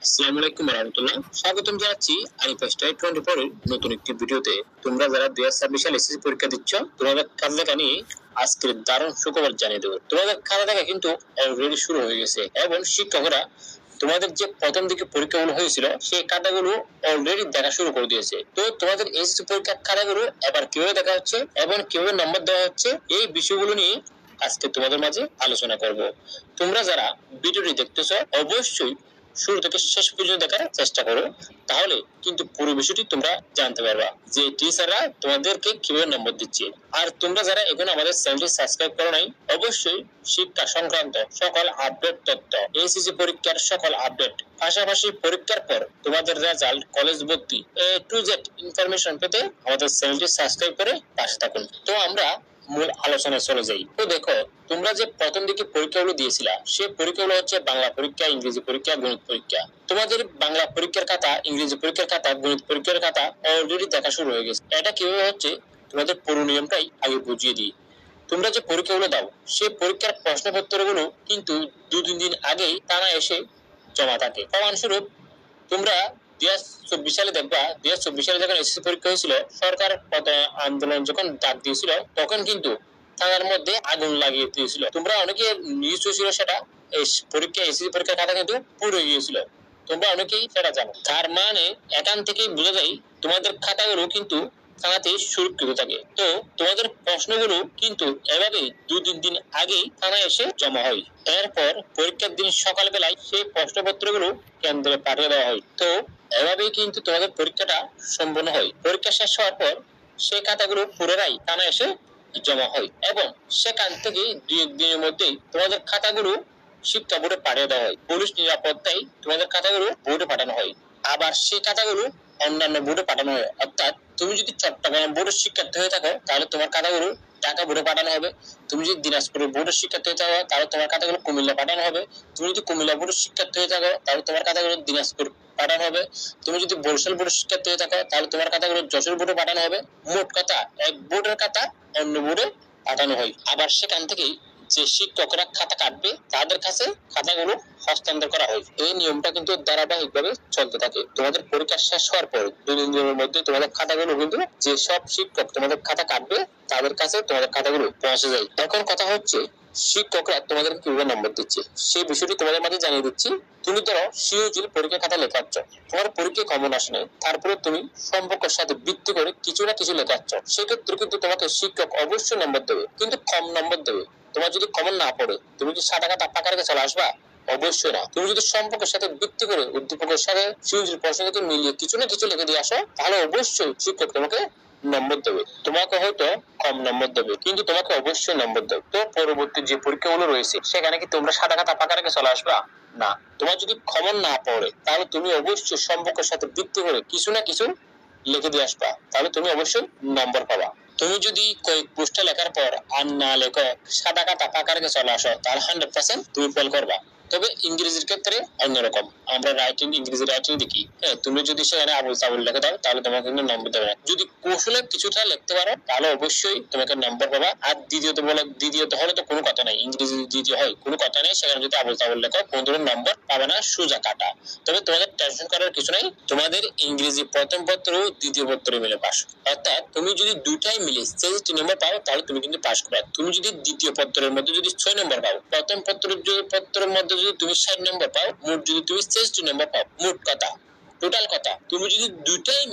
আসসালামু আলাইকুম রাহমাতুল্লাহ। স্বাগতম জানাচ্ছি আরিফা স্টাডি 24 এর নতুন একটি ভিডিওতে। তোমরা যারা 2026 সালে এসএসসি পরীক্ষা দিচ্ছ, তোমাদের খাতা দেখা নিয়ে আজকের দারুণ সুখবর জানিয়ে দেবো। তোমাদের খাতা দেখা কিন্তু অলরেডি শুরু হয়ে গেছে এবং শিক্ষকরা তোমাদের যে প্রথম দিকে পরীক্ষাগুলো হয়েছিল সেই খাতাগুলো অলরেডি দেখা শুরু করে দিয়েছে। তো তোমাদের এসএসসি পরীক্ষার খাতাগুলো এবার কিভাবে দেখা হচ্ছে এবং কিভাবে নম্বর দেওয়া হচ্ছে, এই বিষয়গুলো নিয়ে আজকে তোমাদের মাঝে আলোচনা করব। তোমরা যারা ভিডিওটি দেখতেছো অবশ্যই শুরু থেকে শেষ পর্যন্ত দেখার চেষ্টা করো, তাহলে কিন্তু পুরো বিষয়টি তোমরা জানতে পারবা যে টিচাররা তোমাদেরকে কিভাবে নম্বর দিচ্ছে। আর তোমরা যারা এখন আমাদের চ্যানেলটি সাবস্ক্রাইব করো নাই, অবশ্যই শিক্ষা সংক্রান্ত সকল আপডেট তথ্য, এসএসসি পরীক্ষার সকল আপডেট, পাশাপাশি পরীক্ষার পর তোমাদের রেজাল্ট, কলেজ ভর্তি, A to Z ইনফরমেশন পেতে আমাদের চ্যানেলটি সাবস্ক্রাইব করে পাশে থাকুন। তো আমরা মূল আলোচনায় চলে যাই। তো দেখো, তোমরা যে প্রথম দিকে পরীক্ষাগুলো দিয়েছিলা সেই পরীক্ষাগুলো হচ্ছে বাংলা পরীক্ষা, ইংরেজি পরীক্ষা, গণিত পরীক্ষা। তোমাদের বাংলা পরীক্ষার খাতা, ইংরেজি পরীক্ষার খাতা, গণিত পরীক্ষার খাতা অলরেডি দেখা শুরু হয়ে গেছে। এটা কিভাবে হচ্ছে তোমাদের পুরো নিয়মটাই আগে বুঝিয়ে দিই। তোমরা যে পরীক্ষাগুলো দাও সেই পরীক্ষার প্রশ্নপত্রগুলো কিন্তু 2-3 দিন আগেই টানা এসে জমা থাকে। প্রমাণস্বরূপ তোমরা 2024 সালে দেখবা, 2024 সালে যখন এসএসসি পরীক্ষা হয়েছিল, সরকার আন্দোলন যখন ডাক দিয়েছিল, তখন কিন্তু থানার মধ্যে আগুন লাগিয়ে দিয়েছিল। তোমরা অনেকে নিউজ হয়েছিল সেটা, এই পরীক্ষা এসএসসি পরীক্ষার খাতা কিন্তু পুড়ে গিয়েছিল। তোমরা অনেকেই সেটা জানো। তার মানে এখান থেকেই বোঝা যায় তোমাদের খাতাগুলো কিন্তু থানাতে সুরক্ষিত থাকে। তো তোমাদের প্রশ্নগুলো কিন্তু এভাবেই 2-3 দিন আগেই থানায় এসে জমা হয়। এরপর পরীক্ষার দিন সকালবেলায় সেই প্রশ্নপত্রগুলো কেন্দ্রে পাঠিয়ে দেওয়া হয়। তো এভাবেই কিন্তু তোমাদের পরীক্ষাটা সম্পন্ন হয়। পরীক্ষা শেষ হওয়ার পর সেই খাতাগুলো পুনরায় থানায় এসে জমা হয় এবং সেখান থেকে 2-1 দিনের মধ্যেই তোমাদের খাতাগুলো শিক্ষা বোর্ডে পাঠিয়ে দেওয়া হয়। পুলিশ নিরাপত্তায় তোমাদের খাতাগুলো বোর্ডে পাঠানো হয়। আবার সেই খাতাগুলো অন্যান্য বোর্ডে পাঠানো হয়। অর্থাৎ তুমি যদি চট্টগ্রাম বোর্ডের শিক্ষার্থী হয়ে থাকো, তাহলে তোমার খাতাগুলো ঢাকা বোর্ডে পাঠানো হবে। তুমি যদি দিনাজপুরের বোর্ডের শিক্ষার্থী হয়ে থাকো, তাহলে তোমার খাতাগুলো কুমিল্লা পাঠানো হবে। তুমি যদি কুমিল্লা বোর্ডের শিক্ষার্থী হয়ে থাকো, তাহলে তোমার খাতাগুলো দিনাজপুর পাঠানো হবে। তুমি যদি বরিশাল বোর্ডের শিক্ষার্থী হয়ে থাকো, তাহলে তোমার খাতাগুলো যশোর বোর্ডে পাঠানো হবে। মোট কথা, এক বোর্ডের খাতা অন্য বোর্ডে পাঠানো হয়। আবার সেখান থেকেই যে শিক্ষকরা খাতা কাটবে তাদের কাছে খাতাগুলো হস্তান্তর করা হয়। এই নিয়মটা কিন্তু ধারাবাহিকভাবে চলতে থাকে। তোমাদের পরীক্ষা শেষ হওয়ার পর 2-3 দিনের মধ্যে তোমাদের খাতাগুলো কিন্তু যে সব শিক্ষক তোমাদের খাতা কাটবে তাদের কাছে তোমাদের খাতাগুলো পৌঁছে যায়। এখন কথা হচ্ছে, শিক্ষকরা তোমাদের কিভাবে নম্বর দিচ্ছে সেই বিষয়টি তোমাদের মাঝে জানিয়ে দিচ্ছি। তুমি ধরো সিওজির পরীক্ষা খাতা লেখাচ্ছ, তোমার পরীক্ষায় কমন আসে নাই, তারপরে তুমি সম্পর্কের সাথে ভিত্তি করে কিছু না কিছু লেখাচ্ছ, সেক্ষেত্রে কিন্তু তোমাকে শিক্ষক অবশ্যই নম্বর দেবে, কিন্তু কম নম্বর দেবে। তোমার যদি কমন না পড়ে, তুমি কি 60 টাকা পাকা রেখে চলে আসবা? অবশ্যই না। তুমি যদি সম্পর্কের সাথে ভিত্তি করে উদ্দীপকের সাথে সিওজির প্রশ্নকে মিলিয়ে কিছু না কিছু লিখে দিয়ে আসো, তাহলে অবশ্যই শিক্ষক তোমাকে নম্বর দেবে। তোমাকে হয়তো কম নম্বর দেবে, কিন্তু তোমাকে অবশ্যই নম্বর দেবে। তো পরবর্তী যে পরীক্ষাগুলো রয়েছে সেখানে কি তোমরা 60 টাকা পাকা রেখে চলে আসবা? না। তোমার যদি কমন না পড়ে, তাহলে তুমি অবশ্যই সম্পর্কের সাথে ভিত্তি করে কিছু না কিছু লিখে দিয়ে আসবা, তাহলে তুমি অবশ্যই নম্বর পাবা। তুমি যদি কয়েক পৃষ্ঠা লেখার পর আর না লেখো, 60 টাকা পাকা রেখে চলে আসো, তাহলে 100% তুমি ফেল করবা। তবে ইংরেজির ক্ষেত্রে অন্যরকম। আমরা রাইটিং, ইংরেজি রাইটিং দেখি, হ্যাঁ, তুমি যদি সেখানে আবুল তাবুল লিখে দাও, তাহলে তোমাকে কিন্তু নম্বর দেবে না। যদি কৌশলে কিছুটা লিখতে পারো, তাহলে অবশ্যই তোমাকে নম্বর পাবা। আর দ্বিতীয়ত হলে তো কোনো কথা নাই, ইংরেজি দ্বিতীয় হয় কোনো কথা নেই, সেখানে যদি আবুল তাবুল লেখো কোনো ধরনের নম্বর পাবে না, সোজা কাটা। তবে তোমাদের টেনশন করার কিছু নাই, তোমাদের ইংরেজি প্রথম পত্র দ্বিতীয় পত্র মিলে পাস। অর্থাৎ তুমি যদি দুটাই মিলে 60 নম্বর পাও, তাহলে তুমি কিন্তু পাস করবে। তুমি যদি দ্বিতীয় পত্রের মধ্যে যদি 6 নম্বর পাও, প্রথম পত্রের মধ্যে যদি তুমি 60 নম্বর পাও, মোট যদি তুমি 60 নম্বর পাও, মোট কথা, টোটাল কথা, তুমি যদি দুটাই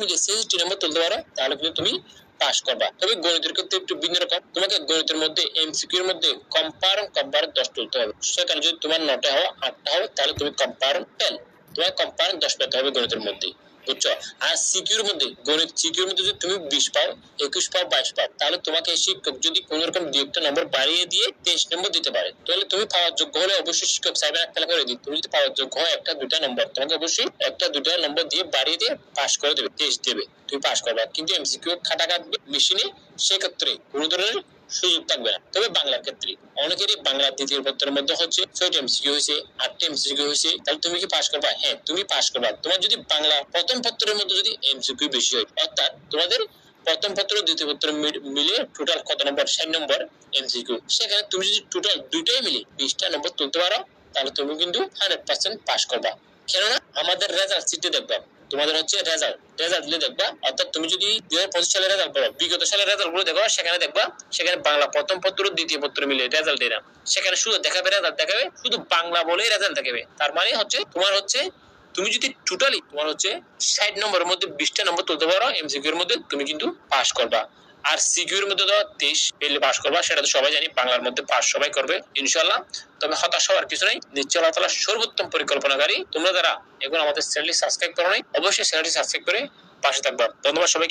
মিলে 60 নম্বর তুলতে পারো, তাহলে কিন্তু তুমি পাস করবা। তবে গণিতের ক্ষেত্রে একটু ভিন্ন রকম। তোমাকে গণিতের মধ্যে এমসিকিউ এর মধ্যে কম্পারেন্ট 10 তুলতে হবে। সেখানে যদি তোমার 9টা হয়, 8টা হয়, তাহলে তুমি কম্পারেন্ট 10, তোমার কম্পারেন্ট 10 পেতে হবে গণিতের মধ্যে, বুঝছো? আর সিকিউর মধ্যে, গণিত সিকিউর মধ্যে যদি তুমি 20 পাও, 21 পাও, 22 পাও, তাহলে তোমাকে শিক্ষক যদি কোন রকম 2-একটা নম্বর বাড়িয়ে দিয়ে 23 নম্বর দিতে পারে, তাহলে তুমি পাওয়ার যোগ্য হলে অবশ্যই শিক্ষক সাহেবের একটা করে দিই। তুমি যদি পাওয়ার যোগ্য হয় 1-2টা নম্বর, তোমাকে অবশ্যই 1-2টা নম্বর দিয়ে বাড়িয়ে দিয়ে পাস করে দেবে, টেস্ট দেবে, তুমি পাস করবে। কিন্তু এমসিকিউ খাতা কাটবে মেশিনে, সেক্ষেত্রে কোনো ধরনের সুযোগ থাকবে না। তবে বাংলার ক্ষেত্রে অনেকেরই বাংলার দ্বিতীয় পত্রের মধ্যে হচ্ছে 6টা এমসিকিউ হয়েছে, 8টা এমসিকিউ হয়েছে, তাহলে তুমি কি পাস করবা? হ্যাঁ, তুমি পাস করবা। তোমার যদি বাংলা প্রথম পত্রের মধ্যে যদি এমসিকিউ বেশি হয়, অর্থাৎ তোমাদের প্রথম পত্র দ্বিতীয় পত্র মিলে টোটাল কত নম্বর? 60 নম্বর এমসিকিউ। সেখানে তুমি যদি টোটাল দুইটাই মিলে 20টা নম্বর তুলতে পারো, তাহলে তুমি কিন্তু 100% পাস করবা। কেননা আমাদের রেজাল্ট চিঠি দেখবা, তোমাদের হচ্ছে রেজাল্ট দিলে দেখবা, অর্থাৎ তুমি যদি 2025 সালের রেজাল্ট পড়ো, বিগত সালের রেজাল্ট গুলো দেখো, সেখানে দেখবা সেখানে বাংলা প্রথম পত্র দ্বিতীয় পত্র মিলে রেজাল্ট এরা সেখানে শুধু দেখাবে রেজাল্ট দেখাবে, শুধু বাংলা বলেই রেজাল্ট দেখাবে। তার মানে হচ্ছে তোমার হচ্ছে তুমি যদি টোটালি তোমার হচ্ছে 60 নম্বরের মধ্যে 20টা নম্বর তুলতে পারো এমসিকিউ এর মধ্যে, তুমি কিন্তু পাস করবা। আর সিকিউ এর মধ্যে তো 23 পেলে পাস করবা, সেটা তো সবাই জানি। বাংলার মধ্যে পাস সবাই করবে ইনশাআল্লাহ। তবে হতাশ হওয়ার কিছু নাই, নিশ্চয় আল্লাহ তাআলা সর্বোত্তম পরিকল্পনাকারী। তোমরা যারা এখন আমাদের চ্যানেলটি সাবস্ক্রাইব করো নাই, অবশ্যই চ্যানেলটি সাবস্ক্রাইব করে পাশে থাকবা। ধন্যবাদ সবাইকে।